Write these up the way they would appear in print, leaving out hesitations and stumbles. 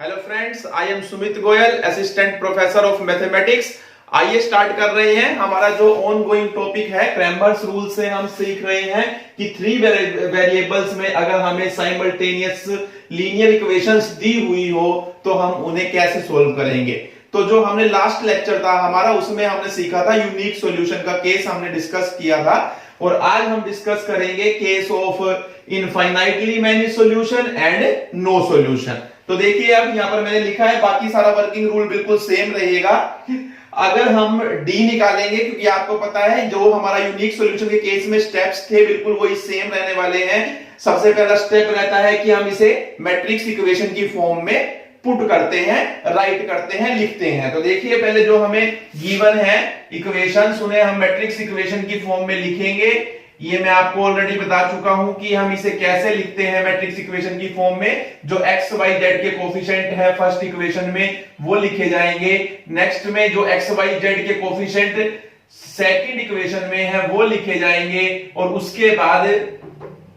Hello friends, I am Sumit Goyal, assistant professor of mathematics. आइए start कर रहे हैं। हमारा जो ऑन गोइंग टॉपिक है क्रैमर्स रूल से हम सीख रहे हैं कि थ्री वेरिएबल्स में अगर हमें साइमल्टेनियस लीनियर इक्वेशंस दी हुई हो तो हम उन्हें कैसे सोल्व करेंगे। तो जो हमने लास्ट लेक्चर था हमारा, उसमें हमने सीखा था यूनिक सॉल्यूशन का केस हमने डिस्कस किया था, और आज हम डिस्कस करेंगे case of infinitely many solution and no solution. तो देखिए, अब यहां पर मैंने लिखा है, बाकी सारा वर्किंग रूल बिल्कुल सेम रहेगा। अगर हम डी निकालेंगे, क्योंकि आपको पता है जो हमारा यूनिक सॉल्यूशन के केस में स्टेप्स थे बिल्कुल वही सेम रहने वाले हैं। सबसे पहला स्टेप रहता है कि हम इसे मैट्रिक्स इक्वेशन की फॉर्म में पुट करते हैं, राइट करते हैं, लिखते हैं। तो देखिए, पहले जो हमें गिवन है इक्वेशंस, उन्हें हम मैट्रिक्स इक्वेशन की फॉर्म में लिखेंगे। ये मैं आपको ऑलरेडी बता चुका हूं कि हम इसे कैसे लिखते हैं मैट्रिक्स इक्वेशन की फॉर्म में। जो एक्स वाई जेड के कोफिशिएंट है फर्स्ट इक्वेशन में वो लिखे जाएंगे। नेक्स्ट में जो एक्स वाई जेड के कोफिशिएंट सेकंड इक्वेशन में है वो लिखे जाएंगे। और उसके बाद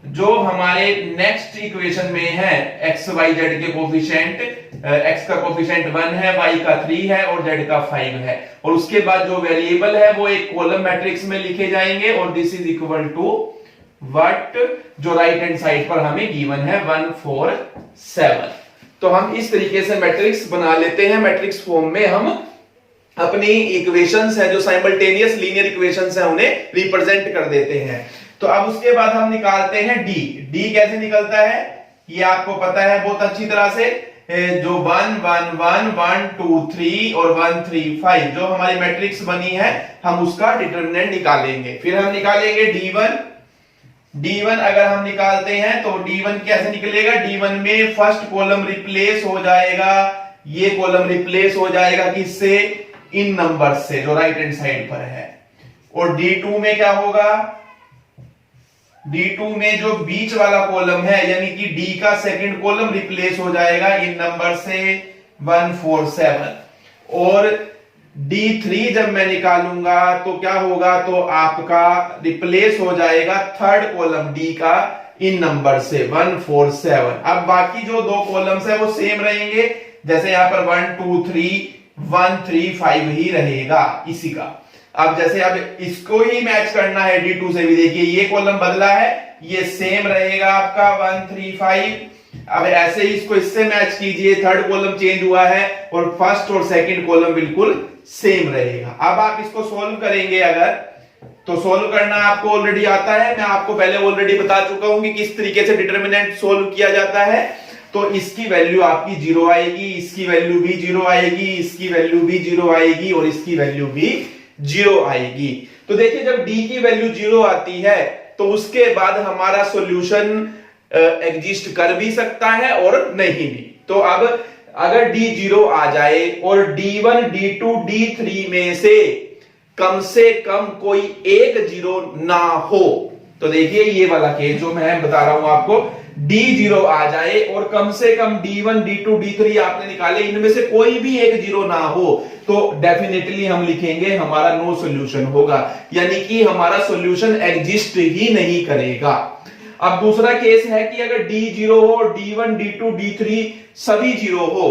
जो हमारे नेक्स्ट इक्वेशन में है एक्स वाई जेड के कोफिशिएंट, एक्स का कोफिशिएंट 1 है, वाई का 3 है और जेड का 5 है। और उसके बाद जो वेरिएबल है वो एक कॉलम मैट्रिक्स में लिखे जाएंगे। और this is equal to what, जो राइट हैंड साइड पर हमें गिवन है 1 4 7। तो हम इस तरीके से मैट्रिक्स बना लेते हैं। मैट्रिक्स फॉर्म में हम अपनी इक्वेशंस है जो साइमल्टेनियस लीनियर इक्वेशंस है उन्हें रिप्रेजेंट कर देते हैं। तो अब उसके बाद हम निकालते हैं डी। डी कैसे निकलता है ये आपको पता है बहुत अच्छी तरह से। जो 1 1 1 1 2 3 और 1 3 5 जो हमारी मैट्रिक्स बनी है हम उसका डिटरमिनेंट निकालेंगे। फिर हम निकालेंगे D1। D1 अगर हम निकालते हैं तो D1 कैसे निकलेगा, D1 में फर्स्ट कॉलम रिप्लेस हो जाएगा, ये कॉलम रिप्लेस हो जाएगा किससे, इन नंबर से जो राइट हैंड साइड पर है। और D2 में क्या होगा, D2 में जो बीच वाला कॉलम है यानी कि D का सेकंड कॉलम रिप्लेस हो जाएगा इन नंबर से 1 4 7। और D3 जब मैं निकालूंगा तो क्या होगा, तो आपका रिप्लेस हो जाएगा थर्ड कॉलम D का इन नंबर से 1 4 7। अब बाकी जो दो कॉलम्स है वो सेम रहेंगे, जैसे यहां पर 1 2 3 1 3 5 ही रहेगा इसी का। अब जैसे अब इसको ही मैच करना है D2 से भी, देखिए ये कॉलम बदला है, ये सेम रहेगा आपका 1 3 5। अब ऐसे ही इसको इससे मैच कीजिए, थर्ड कॉलम चेंज हुआ है और फर्स्ट और सेकंड कॉलम बिल्कुल सेम रहेगा। अब आप इसको सोल्व करेंगे अगर, तो सोल्व करना आपको ऑलरेडी आता है, मैं आपको पहले ऑलरेडी बता चुका हूं कि किस तरीके से डिटरमिनेंट सोल्व किया जाता है। तो इसकी वैल्यू आपकी 0 आएगी, इसकी वैल्यू भी 0 आएगी, इसकी वैल्यू भी 0 आएगी और इसकी वैल्यू भी 0 आएगी। तो देखिए, जब D की वैल्यू 0 आती है तो उसके बाद हमारा सॉल्यूशन एग्जिस्ट कर भी सकता है और नहीं भी। तो अब अगर D 0 आ जाए और D1 D2 D3 में से कम कोई एक 0 ना हो, तो देखिए ये वाला केस जो मैं बता रहा हूं आपको, D 0 आ जाए और कम से कम D1 D2 D3 आपने निकाले, इनमें से कोई भी एक 0 ना हो, तो डेफिनेटली हम लिखेंगे हमारा नो सॉल्यूशन होगा, यानी कि हमारा सॉल्यूशन एग्जिस्ट ही नहीं करेगा। अब दूसरा केस है कि अगर D 0 हो, D1 D2 D3 सभी 0 हो,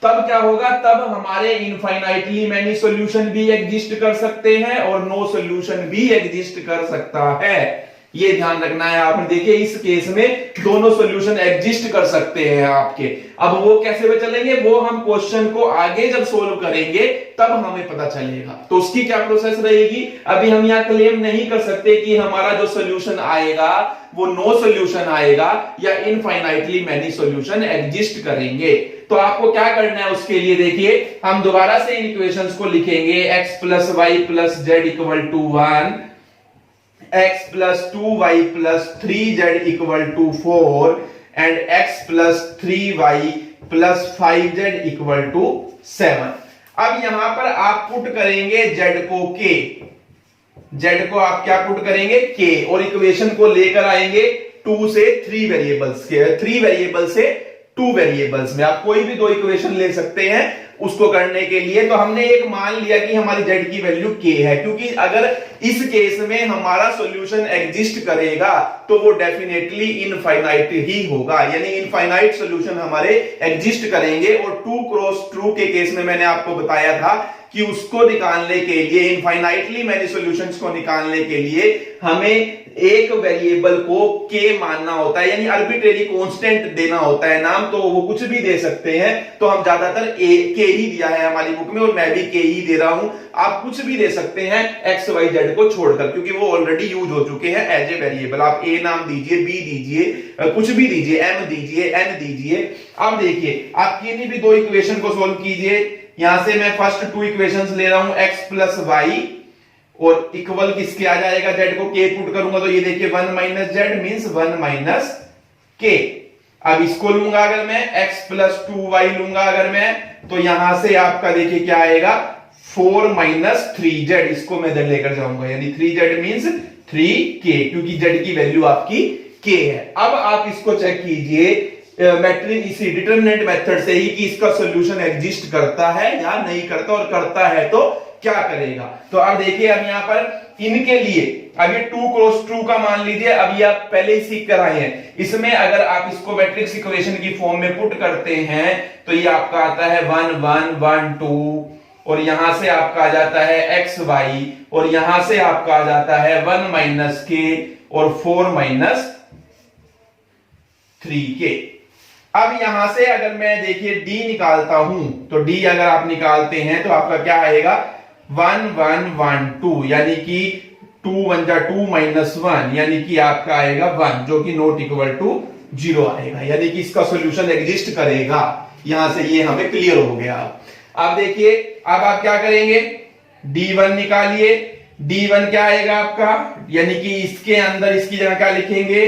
तब क्या होगा, तब हमारे इनफाइनाइटली मैनी सॉल्यूशन भी एग्जिस्ट कर सकते हैं और नो सॉल्यूशन भी एग्जिस्ट कर सकता है। ये ध्यान रखना है आपने। देखिए, इस केस में दोनों सॉल्यूशन एग्जिस्ट कर सकते हैं आपके। अब वो कैसे चलेंगे, वो हम क्वेश्चन को आगे जब सोल्व करेंगे तब हमें पता चलेगा। तो उसकी क्या प्रोसेस रहेगी, अभी हम यहां क्लेम नहीं कर सकते कि हमारा जो सॉल्यूशन आएगा वो नो सॉल्यूशन आएगा या इनफाइनाइटली मैनी सॉल्यूशन एग्जिस्ट करेंगे। तो आपको क्या करना है उसके लिए, देखिए हम दोबारा से इन इक्वेशंस को लिखेंगे। x plus y plus z equal to 1, x plus 2y plus 3z equal to 4 and x plus 3y plus 5z equal to 7। अब यहां पर आप पुट करेंगे z को k, z को आप क्या पुट करेंगे k, और इक्वेशन को लेकर आएंगे 2 से 3 वेरिएबल्स के, 3 वेरिएबल से टू वेरिएबल्स में। आप कोई भी दो इक्वेशन ले सकते हैं उसको करने के लिए। तो हमने एक मान लिया कि हमारी z की वैल्यू k है, क्योंकि अगर इस केस में हमारा सॉल्यूशन एग्जिस्ट करेगा तो वो डेफिनेटली इनफाइनाइट ही होगा, यानी इनफाइनाइट सॉल्यूशन हमारे एग्जिस्ट करेंगे। और 2 क्रॉस ट्रू के केस में मैंने आपको बताया था कि उसको निकालने के लिए, इनफाइनाइटली मैनी सॉल्यूशंस को निकालने के लिए हमें एक वेरिएबल को k मानना होता है, यानी आर्बिट्रेरी कांस्टेंट देना होता है नाम, तो वो कुछ भी दे सकते हैं। तो हम ज्यादातर k ही दिया है हमारी बुक में, और मैं भी k ही दे रहा हूं। आप कुछ भी दे सकते हैं x y z को छोड़कर, क्योंकि वो ऑलरेडी यूज हो चुके हैं एज ए वेरिएबल। आप a नाम दीजिए, b दीजिए, कुछ भी दीजिए, m दीजिए, n दीजिए। अब देखिए आप किन्हीं भी दो इक्वेशन को सोल्व कीजिए। यहां से मैं फर्स्ट 2 इक्वेशंस ले रहा हूं, x प्लस वाई, और इक्वल किसके आ जाएगा, z को k पुट करूंगा तो ये देखिए 1 minus Z means 1 minus k। अब इसको लूंगा अगर मैं, x प्लस 2y लूंगा अगर मैं, तो यहां से आपका देखिए क्या आएगा 4 माइनस 3z, इसको मैं इधर लेकर जाऊंगा, यानी 3z मीन्स 3k, क्योंकि z की वैल्यू आपकी k है। अब आप इसको चेक कीजिए मैट्रिक इसी डिटरमिनेंट मेथड से ही कि इसका सॉल्यूशन एग्जिस्ट करता है या नहीं करता, और करता है तो क्या करेगा। तो अब देखिए अब यहां पर इनके लिए अब ये 2 क्रॉस 2 का मान लीजिए, अब ये आप पहले ही सीख कर आए हैं। इसमें अगर आप इसको मैट्रिक्स इक्वेशन की फॉर्म में पुट करते हैं तो ये आपका आता है 1 1 1 2, और यहां से आपका आ जाता है एक्स वाई, और यहां से आपका आ जाता है 1 माइनस के और 4 माइनस 3k। अब यहां से अगर मैं देखिए d निकालता हूं तो d अगर आप निकालते हैं तो आपका क्या आएगा 1 1 1 2, यानी कि 2 1 जा 2 माइनस 1, यानी कि आपका आएगा 1, जो कि नॉट इक्वल टू 0 आएगा, यानी कि इसका सॉल्यूशन एग्जिस्ट करेगा। यहां से ये हमें क्लियर हो गया। अब देखिए अब आप क्या करेंगे, d1 निकालिए। d1 क्या आएगा आपका, यानी कि इसके अंदर इसकी जगह क्या लिखेंगे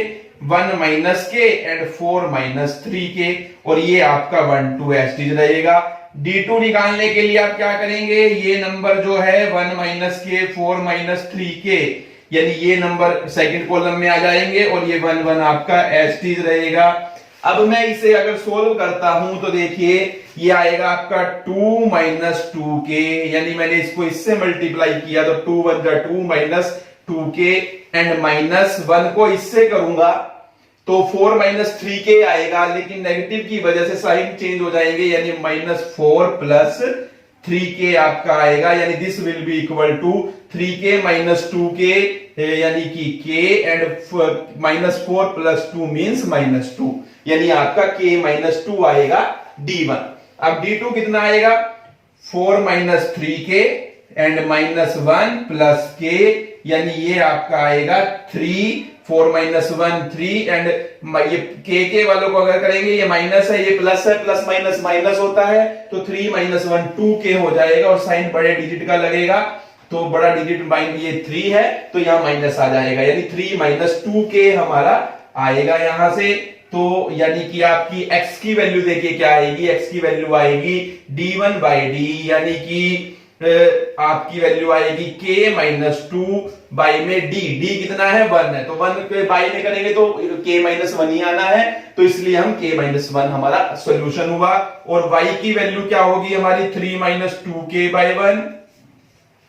1 माइनस के एंड 4 माइनस 3k, और ये आपका 1 2 एस्टीज रहेगा। d2 निकालने के लिए आप क्या करेंगे, ये नंबर जो है 1 माइनस के 4 माइनस 3k, यानी ये नंबर सेकंड कॉलम में आ जाएंगे, और ये 1 1 आपका एस्टीज रहेगा। अब मैं इसे अगर सोल्व करता हूं तो देखिए ये आएगा आपका 2 माइनस 2k, यानी मैंने इसको इससे मल्टीप्लाई किया तो 2 1 जा 2 माइनस 2k, एंड माइनस 1 को इससे करूंगा तो 4 माइनस 3k आएगा, लेकिन नेगेटिव की वजह से साइन चेंज हो जाएंगे, यानी माइनस 4 प्लस 3k आपका आएगा, यानी this will be equal to 3k minus 2k, यानी कि k, and minus 4 plus 2 means minus 2, यानी आपका k माइनस 2 आएगा d1। अब d2 कितना आएगा 4 minus 3k and minus 1 plus k, यानी ये आपका आएगा 3, 4 माइनस 1 3, एंड ये के वालों को अगर करेंगे ये माइनस है, ये प्लस है, प्लस माइनस माइनस होता है, तो 3 माइनस 1 2k हो जाएगा, और साइन बड़े डिजिट का लगेगा, तो बड़ा डिजिट ये 3 है तो यहां माइनस आ जाएगा, यानी 3 माइनस 2k हमारा आएगा यहां से। तो यानी कि आपकी x की वैल्यू देखिए क्या आएगी, x की वैल्यू आएगी d1 बाई डी, यानी कि आपकी वैल्यू आएगी k माइनस 2 बाई में d कितना है 1 है, तो 1 के बाई में करेंगे तो k माइनस 1 ही आना है, तो इसलिए हम k माइनस 1 हमारा सॉल्यूशन हुआ। और y की वैल्यू क्या होगी हमारी 3 माइनस 2k बाई 1,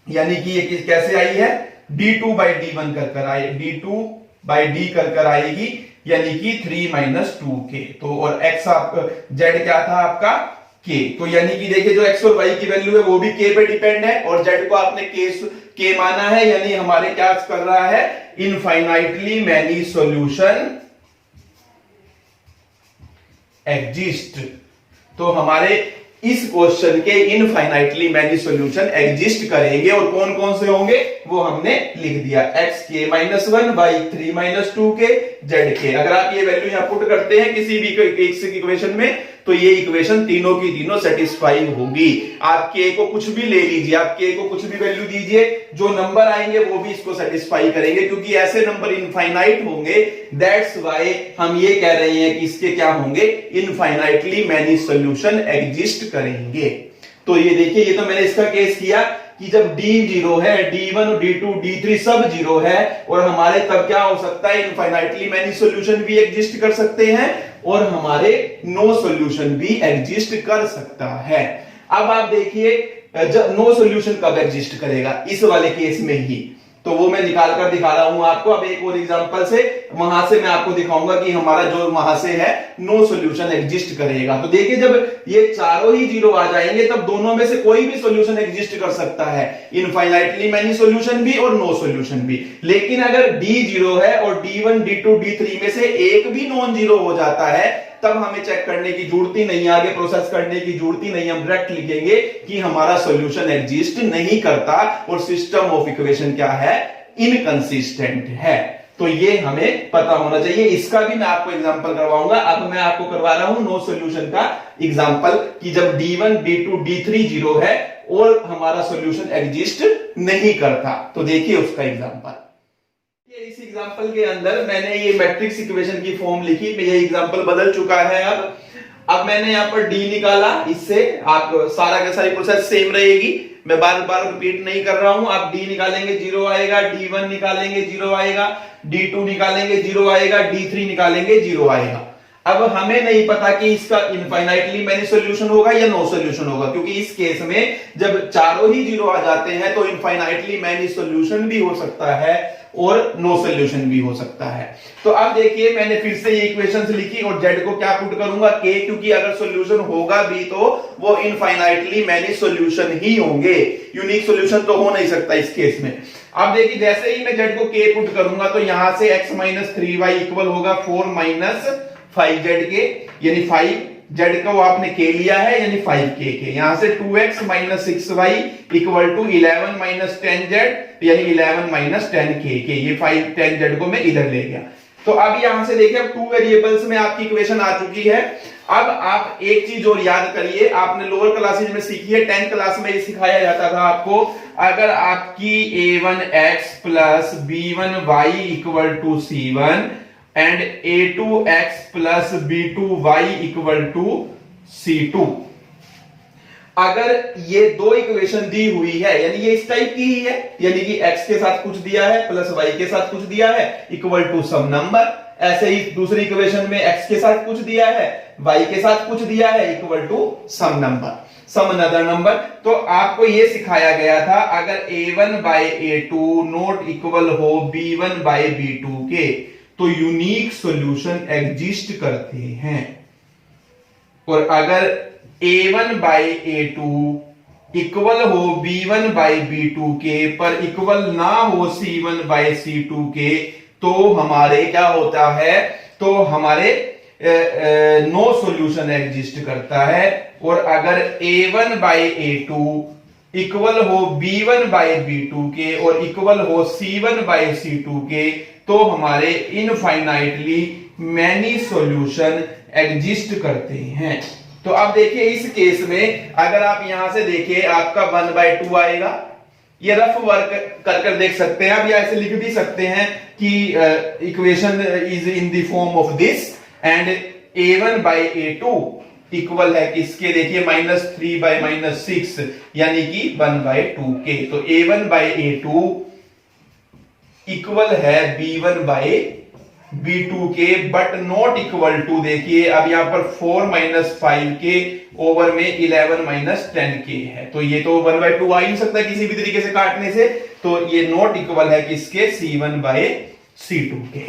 यानी कि ये कैसे आई है d2 बाई d1 कर आए, d2 बाई d कर आएगी, यानी कि 3 माइनस 2k। तो और x आप z क्या था आपका k, तो यानी कि देखिए जो x और y की वैल्यू है वो भी k पे डिपेंड है, और z को आपने k माना है, यानी हमारे क्या कर रहा है इनफाइनाइटली मैनी सॉल्यूशन एग्जिस्ट। तो हमारे इस क्वेश्चन के इनफाइनाइटली मैनी सॉल्यूशन एग्जिस्ट करेंगे, और कौन कौन से होंगे वो हमने लिख दिया, x k minus 1 by 3 minus 2k z k। अगर आप ये वैल्यू यहां पुट करते हैं किसी भी इक्वेशन में तो ये इक्वेशन तीनों की तीनों सेटिस्फाइंग होगी। आप k को कुछ भी ले लीजिए, आप k को कुछ भी वैल्यू दीजिए, जो नंबर आएंगे वो भी इसको सेटिस्फाई करेंगे, क्योंकि ऐसे नंबर इनफाइनाइट होंगे। दैट्स व्हाई हम ये कह रहे हैं कि इसके क्या होंगे इनफाइनाइटली मैनी सॉल्यूशन एग्जिस्ट करेंगे। तो ये देखिए ये तो मैंने इसका केस किया कि जब d 0 है, d1 d2 d3 सब 0 है, और हमारे तब क्या हो सकता है इनफाइनाइटली मैनी सॉल्यूशन भी एग्जिस्ट कर सकते हैं, और हमारे नो सॉल्यूशन भी एग्जिस्ट कर सकता है। अब आप देखिए नो सॉल्यूशन कब एग्जिस्ट करेगा, इस वाले केस में ही, तो वो मैं निकाल कर दिखा रहा हूं आपको। अब एक और एग्जांपल से वहां से मैं आपको दिखाऊंगा कि हमारा जो वहां से है नो सॉल्यूशन एग्जिस्ट करेगा। तो देखिए जब ये चारों ही जीरो आ जाएंगे तब दोनों में से कोई भी सॉल्यूशन एग्जिस्ट कर सकता है, इनफाइनाइटली मैनी सॉल्यूशन भी और नो सॉल्यूशन भी। लेकिन अगर डी जीरो है और D1 D2 D3 में से एक भी नॉन जीरो हो जाता है तब हमें चेक करने की जरूरत ही नहीं, आगे प्रोसेस करने की जरूरत ही नहीं, हम डायरेक्ट लिखेंगे कि हमारा सॉल्यूशन एग्जिस्ट नहीं करता और सिस्टम ऑफ इक्वेशन क्या है, इनकंसिस्टेंट है। तो ये हमें पता होना चाहिए। इसका भी मैं आपको एग्जांपल करवाऊंगा। अब मैं आपको करवा रहा हूं नो सॉल्यूशन का एग्जांपल कि जब D1 D2 D3 जीरो है और हमारा सॉल्यूशन एग्जिस्ट नहीं करता। तो देखिए उसका एग्जांपल। इस एग्जांपल के अंदर मैंने ये मैट्रिक्स इक्वेशन की फॉर्म लिखी, ये एग्जांपल बदल चुका है। अब मैंने यहां पर डी निकाला, इससे आप सारा का सारी प्रोसेस सेम रहेगी, मैं बार बार रिपीट नहीं कर रहा हूं। आप डी निकालेंगे जीरो आएगा, D1 निकालेंगे जीरो आएगा, D2 निकालेंगे जीरो आएगा, D3 निकालेंगे जीरो आएगा। अब हमें नहीं पता कि इसका इनफाइनाइटली मैनी सॉल्यूशन होगा या नो सॉल्यूशन होगा, क्योंकि इस केस में जब चारों ही जीरो आ जाते हैं तो इनफाइनाइटली मैनी सॉल्यूशन भी हो सकता है और नो सॉल्यूशन भी हो सकता है। तो अब देखिए मैंने फिर से ये इक्वेशंस लिखी और जेड को क्या पुट करूंगा, के, क्योंकि अगर सॉल्यूशन होगा भी तो वो इनफाइनाइटली मैनी सॉल्यूशन ही होंगे, यूनिक सॉल्यूशन तो हो नहीं सकता इस केस में। अब देखिए जैसे ही मैं जेड को के पुट करूंगा तो यहां से x - 3y इक्वल होगा 4 - 5z के, यानी 5z को आपने के लिया है यानी 5k के। यहां से 2x - 6y equal to 11 - 10z यानी 11 - 10k के। ये 5 10z को मैं इधर ले गया। तो अब यहां से देखिए अब टू वेरिएबल्स में आपकी इक्वेशन आ चुकी है। अब आप एक चीज और याद करिए, आपने लोअर क्लासेज में सीखी है, 10th क्लास में ये सिखाया जाता था आपको, अगर आपकी a1x plus b1y equal to c1 and a2x plus b2y equal to c2, अगर ये दो इक्वेशन दी हुई है यानी ये इस टाइप की ही है, यानी कि x के साथ कुछ दिया है प्लस y के साथ कुछ दिया है इक्वल टू सम नंबर, ऐसे ही दूसरी इक्वेशन में x के साथ कुछ दिया है y के साथ कुछ दिया है equal to some number, some another number. तो आपको ये सिखाया गया था अगर a1 by a2 not equal हो b1 बाय b2 के तो यूनिक सॉल्यूशन एग्जिस्ट करते हैं, और अगर a1 बाय a2 इक्वल हो b1 बाय b2 के पर इक्वल ना हो c1 बाय c2 के तो हमारे क्या होता है, तो हमारे नो सॉल्यूशन एग्जिस्ट करता है। और अगर a1 बाय a2 इक्वल हो b1 बाय b2 के और इक्वल हो c1 बाय c2 के तो हमारे इनफाइनाइटली मैनी सॉल्यूशन एग्जिस्ट करते हैं। तो अब देखिए इस केस में अगर आप यहां से देखिए आपका 1/2 आएगा, ये रफ वर्क कर देख सकते हैं आप, या ऐसे लिख भी सकते हैं कि equation is in the form of this and a1 by a2 equal है किसके, देखिए -3 - 6 यानी कि 1/2 के। तो a1 बाय a2 इक्वल है b1 बाय b2 के बट नॉट इक्वल टू, देखिए अब यहां पर 4 - 5 के ओवर में 11 - 10 के है, तो ये तो 1/2 आ ही नहीं सकता किसी भी तरीके से काटने से, तो ये नॉट इक्वल है किसके, c1 बाय c2 के।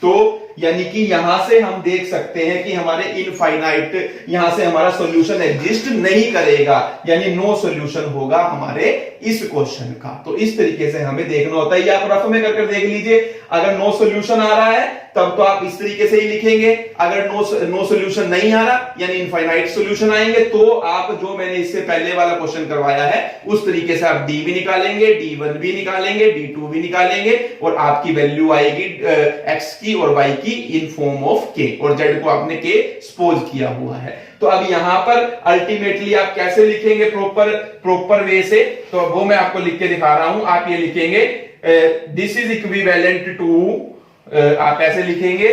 तो यानी कि यहां से हम देख सकते हैं कि हमारे इनफाइनाइट यहां से हमारा सॉल्यूशन एग्जिस्ट नहीं करेगा, यानी नो सॉल्यूशन होगा हमारे इस क्वेश्चन का। तो इस तरीके से हमें देखना होता है, ये आप रफ में कर देख लीजिए। अगर नो सॉल्यूशन आ रहा है तब तो आप इस तरीके से ही लिखेंगे, अगर नो सॉल्यूशन नहीं आ रहा यानी इनफाइनाइट सॉल्यूशन आएंगे तो आप जो मैंने इससे पहले वाला क्वेश्चन करवाया है उस तरीके से आप डी भी निकालेंगे, D1 भी निकालेंगे, D2 भी निकालेंगे और आपकी वैल्यू आएगी x की और y की इन फॉर्म ऑफ k, और z को आपने k सपोज किया हुआ है। तो अब यहां पर अल्टीमेटली आप कैसे लिखेंगे प्रॉपर वे से, तो वो मैं आपको लिख के दिखा रहा हूं। आप ये लिखेंगे दिस इज इक्विवेलेंट टू, आप ऐसे लिखेंगे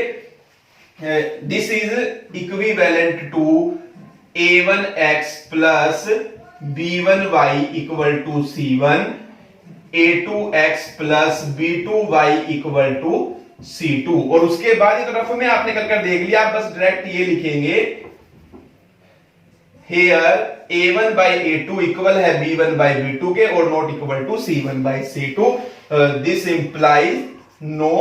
this is equivalent to a1x plus b1y equal to c1, a2x plus b2y equal to C2 और उसके बाद ये तो रफ में आपने कर देख लिया, आप बस डायरेक्ट ये लिखेंगे here A1 by A2 equal है B1 by B2 के और not equal to C1 by C2, this implies no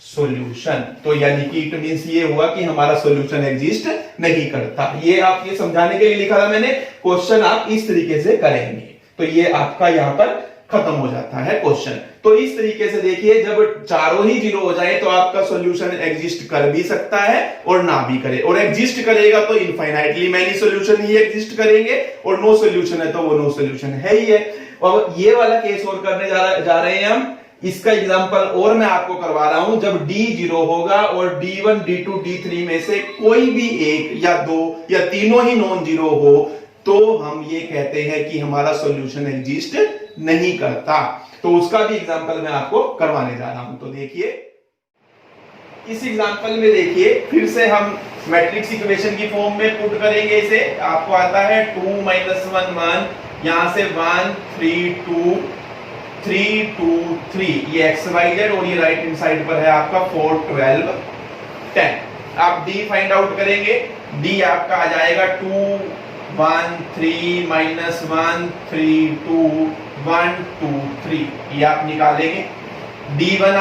solution. तो यानी कि इट मींस ये हुआ कि हमारा सॉल्यूशन एग्जिस्ट नहीं करता। ये आप ये समझाने के लिए लिखा था मैंने, क्वेश्चन आप इस तरीके से करेंगे तो ये आपका यहां पर खत्म हो जाता है क्वेश्चन। तो इस तरीके से देखिए, जब चारों ही जीरो हो जाए तो आपका सॉल्यूशन एग्जिस्ट कर भी सकता है और ना भी करे, और एग्जिस्ट करेगा तो इनफाइनाइटली मैनी सॉल्यूशन ही एग्जिस्ट करेंगे, और नो सॉल्यूशन है तो वो नो सॉल्यूशन है ही है। और ये वाला केस और करने जा रहे हैं हम। इसका एग्जांपल और मैं आपको करवा रहा हूं, जब D 0 होगा और D1, D2, D3 में से कोई भी एक या दो या तीनों ही नॉन जीरो हो तो हम ये कहते हैं कि हमारा सॉल्यूशन एग्जिस्ट नहीं करता। तो उसका भी एग्जांपल मैं आपको करवाने जा रहा हूं। तो देखिए इस एग्जांपल में देखिए फिर से हम मैट्रिक्स इक्वेशन की फॉर्म में पुट करेंगे इसे। आपको आता है 2 - 1 1, यहां से 1 3 2 3 2 3, ये XYZ और ये राइट हैंड साइड पर है आपका 4 12 10। आप D फाइंड आउट करेंगे, D आपका आ जाएगा 2 1 3 -1 3 2 1 2 3, ये आप निकालेंगे। D1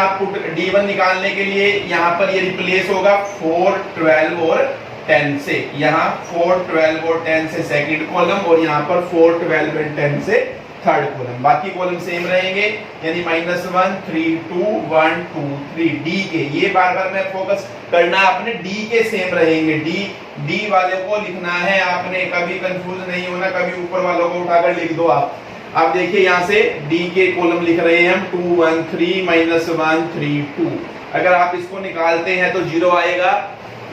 D1 निकालने के लिए यहां पर ये रिप्लेस होगा 4 12 और 10 से, यहां 4 12 और 10 से सेकंड कॉलम और यहां पर 4 12 और 10 से थर्ड कॉलम, बाकी कॉलम सेम रहेंगे, यानी -1 3 2 1 2 3 D के, ये बार बार मैं फोकस करना आपने, D के सेम रहेंगे। D वाले को लिखना है आपने, कभी कंफ्यूज नहीं होना, कभी ऊपर वालों को उठाकर लिख दो आप देखिए यहां से D के कॉलम लिख रहे हैं हम 2 1 3 -1 3 2। अगर आप इसको निकालते हैं तो 0 आएगा,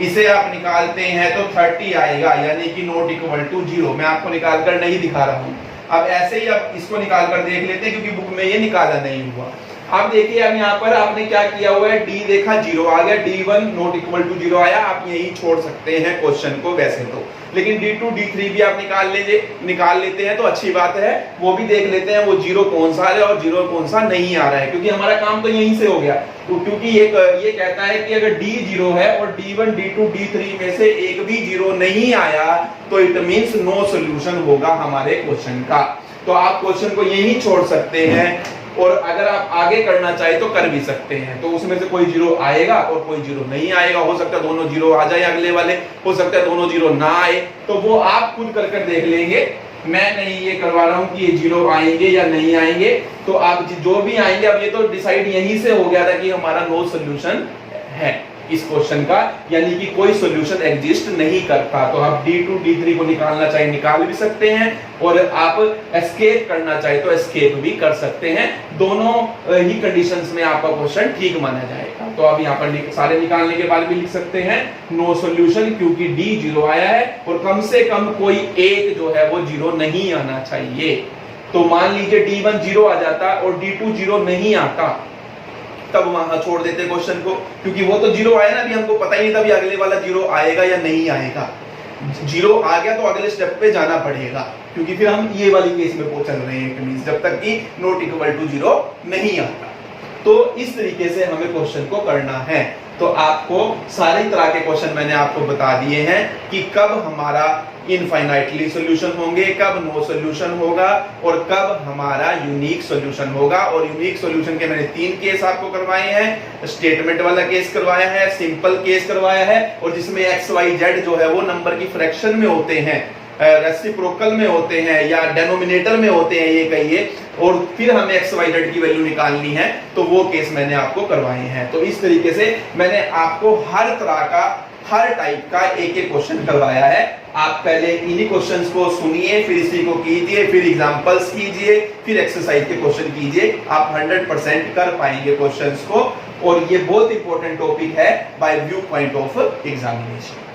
इसे आप निकालते हैं तो 30 आएगा, यानी कि नॉट इक्वल टू 0। मैं आपको निकाल कर नहीं दिखा रहा हूं, अब ऐसे ही आप इसको निकाल कर देख लेते हैं क्योंकि बुक में ये निकाला नहीं हुआ। अब देखिए अब यहाँ पर आपने क्या किया हुआ है, D देखा 0 आ गया, D1 नॉट इक्वल टू 0 आया, आप यही छोड़ सकते हैं क्वेश्चन को वैसे तो, लेकिन D2 D3 भी आप निकाल लेते हैं तो अच्छी बात है, वो भी देख लेते हैं वो 0 कौन सा है और 0 कौन सा नहीं आ रहा है, क्योंकि हमारा काम तो यहीं से हो गया। तो क्योंकि ये कहता है कि अगर D 0 है और D1 D2 D3 में से एक भी 0 नहीं आया तो इट मींस नो सॉल्यूशन होगा हमारे क्वेश्चन का। तो आप क्वेश्चन को यहीं छोड़ सकते हैं, और अगर आप आगे करना चाहे तो कर भी सकते हैं। तो उसमें से कोई 0 आएगा और कोई 0 नहीं आएगा, हो सकता है दोनों 0 आ जाए अगले वाले, हो सकता है दोनों 0 ना आए, तो वो आप खुद कर देख लेंगे। मैं नहीं ये करवा रहा हूं कि ये 0 आएंगे या नहीं आएंगे, तो आप जो भी आएंगे, अब ये तो डिसाइड यहीं से हो गया था कि हमारा नो सॉल्यूशन है इस क्वेश्चन का, यानी कि कोई सॉल्यूशन एग्जिस्ट नहीं करता। तो आप D2 D3 को निकालना चाहे निकाल भी सकते हैं, और आप एस्केप करना चाहे तो एस्केप भी कर सकते हैं। दोनों ही कंडीशंस में आपका क्वेश्चन ठीक माना जाएगा। तो आप यहाँ पर सारे निकालने के बाद भी लिख सकते हैं नो सॉल्यूशन, क्योंकि D 0 आया है और कम से कम कोई एक जो है वो 0 नहीं आना चाहिए। तो मान लीजिए D1 0 आ जाता और D2 0 नहीं आता, तब वहां छोड़ देते क्वेश्चन को, क्योंकि वो तो 0 आया ना, अभी हमको पता ही नहीं था अभी अगले वाला 0 आएगा या नहीं आएगा। 0 आ गया तो अगले स्टेप पे जाना पड़ेगा, क्योंकि फिर हम ये वाली केस में चल रहे हैं, जब तक कि नॉट इक्वल टू 0 नहीं आता। तो इस तरीके से हमें क्वेश्चन को करना है। तो आपको सारी तरह के क्वेश्चन मैंने आपको बता दिए हैं कि कब हमारा इनफाइनाइटली सॉल्यूशन होंगे, कब नो सॉल्यूशन होगा और कब हमारा यूनिक सॉल्यूशन होगा। और यूनिक सॉल्यूशन के मैंने 3 केस आपको करवाए हैं, स्टेटमेंट वाला केस करवाया है, सिंपल केस करवाया है, और जिसमें एक्स वाई जेड जो है वो नंबर की फ्रैक्शन में होते हैं, रेसिप्रोकल में होते हैं या डेनोमिनेटर में होते हैं ये कहिए, और फिर हमें एक्स वाई जेड की वैल्यू निकालनी है, तो वो केस मैंने आपको करवाए हैं। तो इस तरीके से मैंने आपको हर तरह का, हर टाइप का एक एक क्वेश्चन करवाया है। आप पहले इन्हीं क्वेश्चंस को सुनिए, फिर इसी को कीजिए, फिर एग्जांपल्स कीजिए, फिर एक्सरसाइज के क्वेश्चन कीजिए। आप 100% कर पाएंगे क्वेश्चंस को, और ये बहुत इंपॉर्टेंट टॉपिक है by view point of examination.